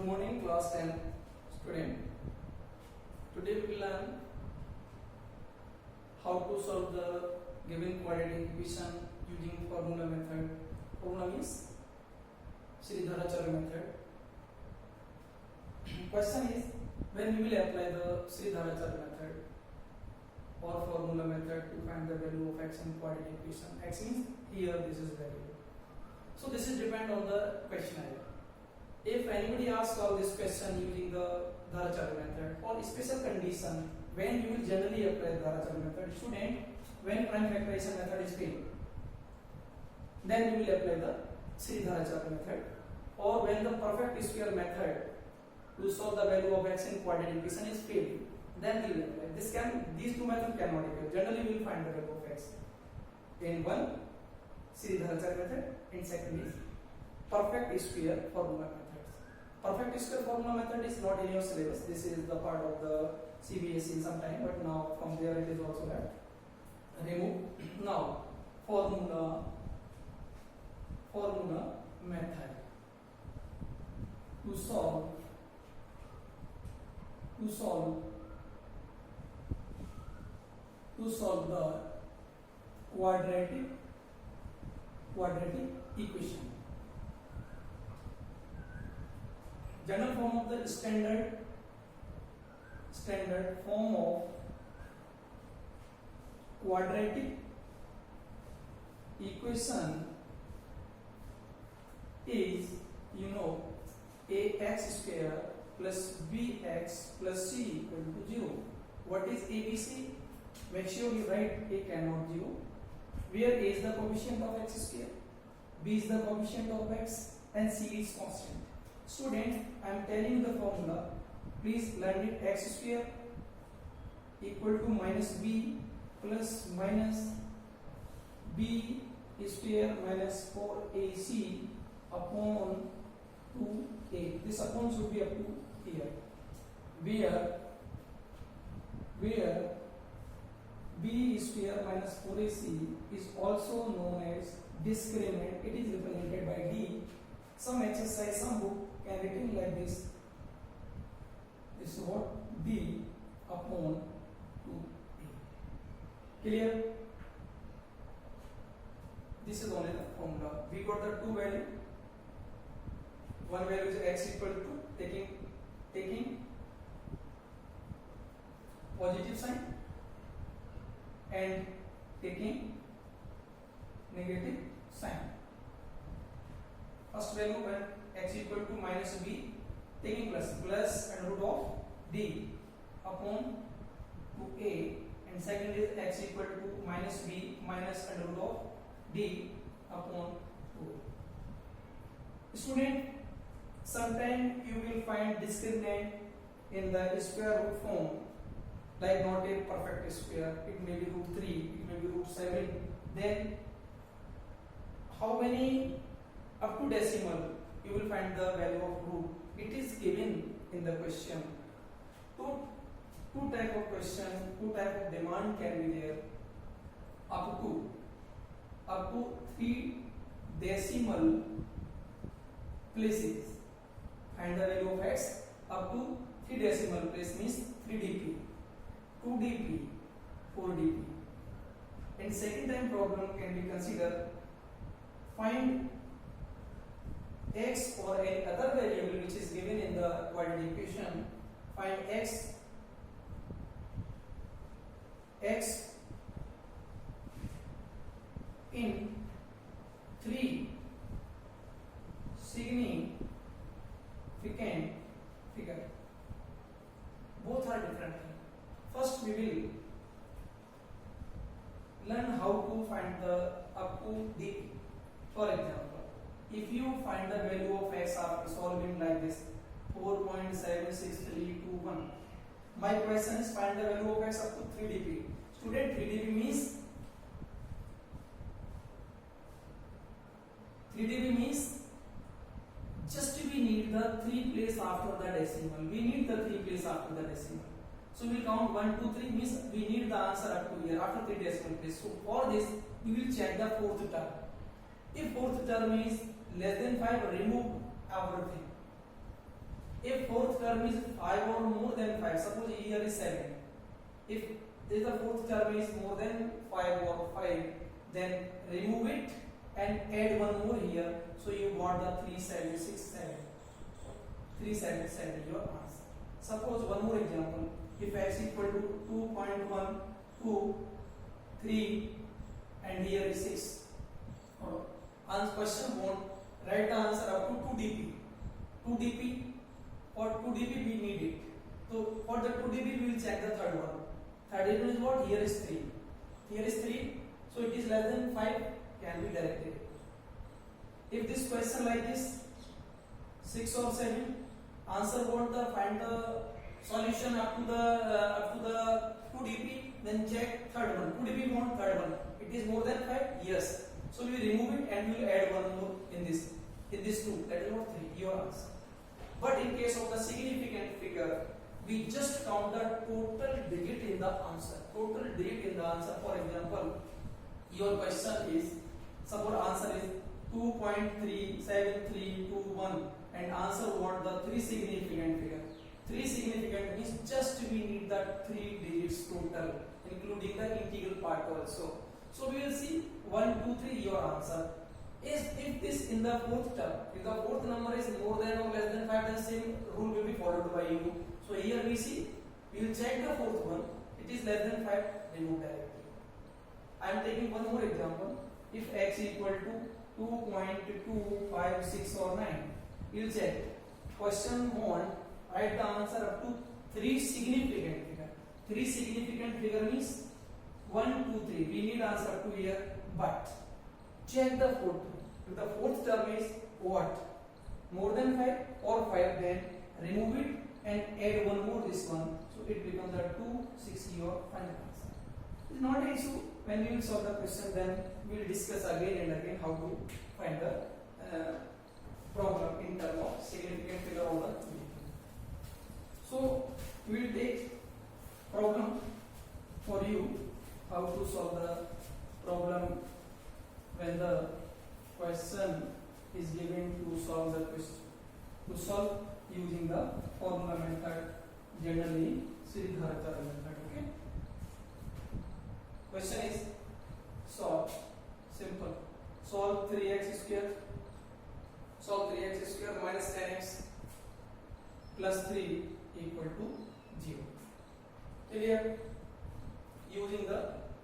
Good morning, class 10 student. Today we will learn how to solve the given quadratic equation using formula method. Formula means Sridharacharya method. Question is, when we will apply the Sridharacharya method or formula method to find the value of x in quadratic equation. X means here this is value. So this is depend on the questionnaire. If anybody asks all this question using the Dharacharya method or special condition when you will generally apply the Dharacharya method, student, when prime factorization method is failed, then you will apply the Sridharacharya method, or when the perfect square method to solve the value of x in quadratic equation is failed, then we will apply. These two methods cannot occur. Generally we will find the value of x in one Sridharacharya method, and second is perfect square formula method. Perfect square formula method is not in your syllabus. This is the part of the CBSE sometime, but now from there it is also that remove. Now formula method to solve the quadratic equation. General form of the standard form of quadratic equation is, ax square plus bx plus c equal to 0. What is ABC? Make sure you write a cannot 0, where a is the coefficient of x square, b is the coefficient of x, and c is constant. Student, I am telling you the formula. Please learn it. X square equal to minus b plus minus b square minus 4ac upon 2a. This upon should be up to here, where b square minus 4ac is also known as discriminant. It is represented by d. Some exercise, some book can written like this. This is what? B upon 2a. Clear? This is only the formula. We got the two value. One value is x equal to taking positive sign and taking negative sign. First value when x equal to minus b, taking plus and root of d upon 2a, and second is x equal to minus b minus and root of d upon 2. Student, sometime you will find discriminant in the square root form, like not a perfect square. It may be root 3, it may be root 7. Then how many up to decimal you will find the value of root? It is given in the question. Two type of question, two type of demand can be there. Up to 3 decimal places. Find the value of x up to 3 decimal place means 3 dp, 2 dp, 4 dp. And second time problem can be considered. Find x or any other variable which is given in the quadratic equation. Find x in 3 significant figure. Both are different. First we will learn how to find the up to dp. For example, if you find the value of x after solving like this 4.76321, my question is find the value of x up to 3 dp. Student, 3 dp means just we need the 3 place after the decimal. We need the 3 place after the decimal. So we will count 1, 2, 3 means we need the answer up to here after 3 decimal place. So for this we will check the fourth term. If fourth term is less than 5, remove everything. If fourth term is 5 or more than 5, suppose here is 7. If the fourth term is more than 5 or 5, then remove it and add one more here. So you got the 3767. 377 your answer. Suppose one more example. If x equal to 2.1, 2, 3 and here is 6. Answer question won't write the answer up to 2 dp. 2 dp for 2 dp we need it. So for the 2 dp we will check the third one. Third one is what? Here is 3. Here is 3. So it is less than 5, can be directed. If this question like this, 6 or 7, answer want the find the solution up to the 2 dp, then check third one. 2 dp want third one. It is more than 5, yes. So we remove it and we will add one more in this 2. That is what 3. Your answer. But in case of the significant figure, we just count the total digit in the answer. Total digit in the answer. For example, your question is, suppose answer is 2.37321 and answer want the 3 significant figure. 3 significant means just we need the 3 digits total, including the integral part also. So we will see 1, 2, 3 your answer. If this in the fourth term, if the fourth number is more than or less than 5, then same rule will be followed by you. So here we see, we will check the fourth one. It is less than 5, remove directly. I am taking one more example. If x equal to 2.256 or 9, we will check. Question 1, write the answer up to 3 significant figure. 3 significant figure means 1, 2, 3. We need answer up to here, but check the fourth one. If the fourth term is what? More than 5 or 5, then remove it and add one more this one. So it becomes a 260 your final answer. It is not an issue. When we will solve the question, then we will discuss again and again how to find the problem in terms of significant figure of the GDP. So we will take problem for you, how to solve the problem when the question is given to solve the question. To solve using the formula method, generally Sridharacharya method. Okay. Question is solve. Simple. Solve 3x square. Solve 3x square minus 10x plus 3 equal to 0. Clear? Using the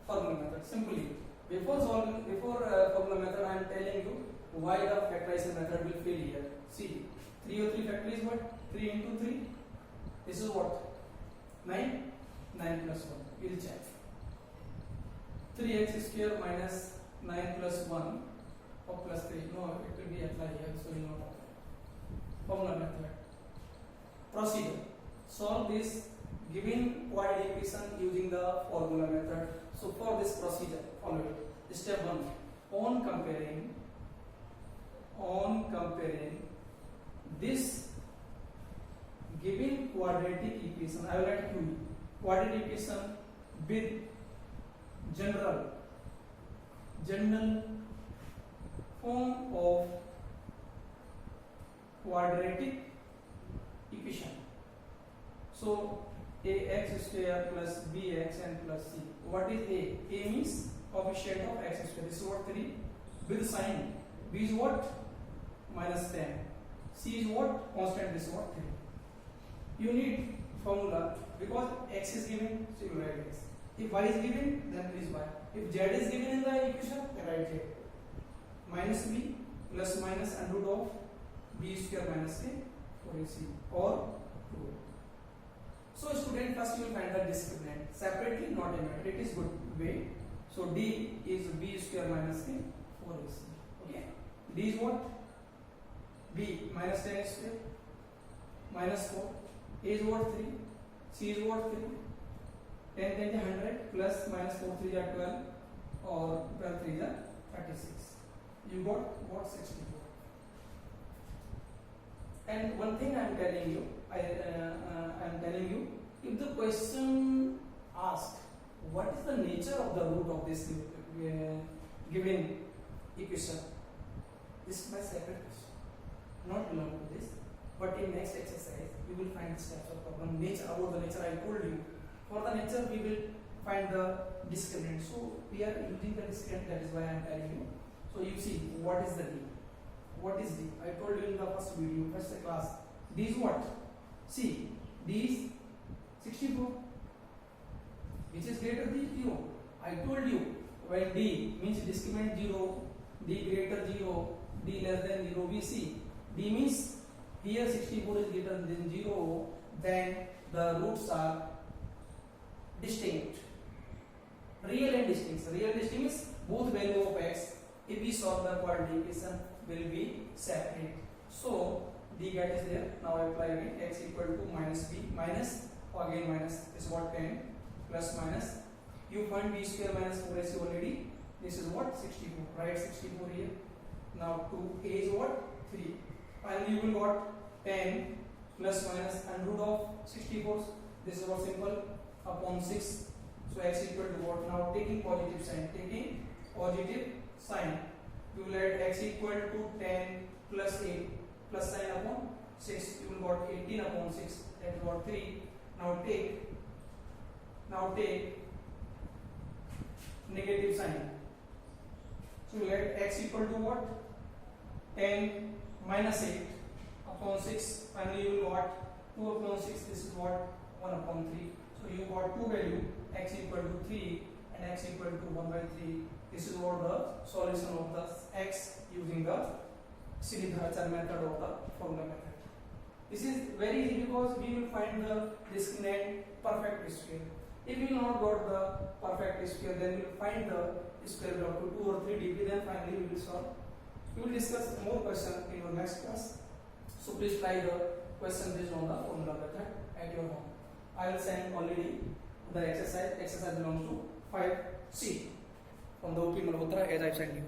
formula method. Simply. Before formula method, I am telling you why the factorization method will fail here. See, 3 or 3 factor is what? 3 into 3. This is what? 9. 9 plus 1. We will check. 3x square minus 9 plus 1 or plus 3. No, it will be applied here, so we will not apply. Formula method. Procedure. Solve this given quadratic equation using the formula method. So for this procedure, follow it. Step 1. On comparing this given quadratic equation, I will write Q. Quadratic equation with general form of quadratic equation. So ax square plus bx and plus c. What is a? A means coefficient of x square. This is what 3 with sign. B is what? Minus 10. C is what? Constant. This is what 3. You need formula because x is given, so you write x. If y is given, then please y. If z is given in the equation, then write z. Minus b plus minus under root of b square minus a for ac or 2. So student, first you will find the discriminant separately, not in it. It is good way. So d is b square minus a for ac. Okay. D is what? B minus 10 square minus 4. A is what? 3. C is what? 3. 10 10 is 100 plus minus 4 3 are 12 or 12 3 are 36. You got what? 64. And one thing I am telling you, if the question asks what is the nature of the root of this given equation, this is my separate question, not belong to this. But in next exercise, you will find this types of problem. Nature, about the nature I told you. For the nature, we will find the discriminant. So we are using the discriminant. That is why I am telling you. So you see, what is the D? What is D? I told you in the first video, first class. D is what? See, D is 64, which is greater than 0. I told you when D means discriminant 0, D greater 0, D less than 0. We see D means here 64 is greater than 0, then the roots are distinct. Real and distinct. Real and distinct is both value of x. If we solve the quadratic equation, will be separate. So D get is there. Now I apply again x equal to minus b minus again minus is what 10 plus minus. You find b square minus 4ac already. This is what 64. Write 64 here. Now 2a is what 3. Finally you will got 10 plus minus and root of 64. This is what simple upon 6. So x equal to what? Now taking positive sign. Taking positive sign. You will add x equal to 10 plus 8 plus sign upon 6. You will got 18 upon 6. That is what 3. Now take negative sign. So you add x equal to what? 10 minus 8 upon 6. Finally you will got 2 upon 6. This is what? 1 upon 3. So you got two value, x equal to 3 and x equal to 1 by 3. This is what the solution of the x using the Sridharacharya method of the formula method. This is very easy because we will find the discriminant perfect square. If we will not got the perfect square, then we will find the square root up to 2 or 3 dp. Then finally we will solve. We will discuss more question in our next class. So please try the question based on the formula method at your home. I will send already the exercise. Exercise belongs to 5C from the OP Malhotra as I sent you.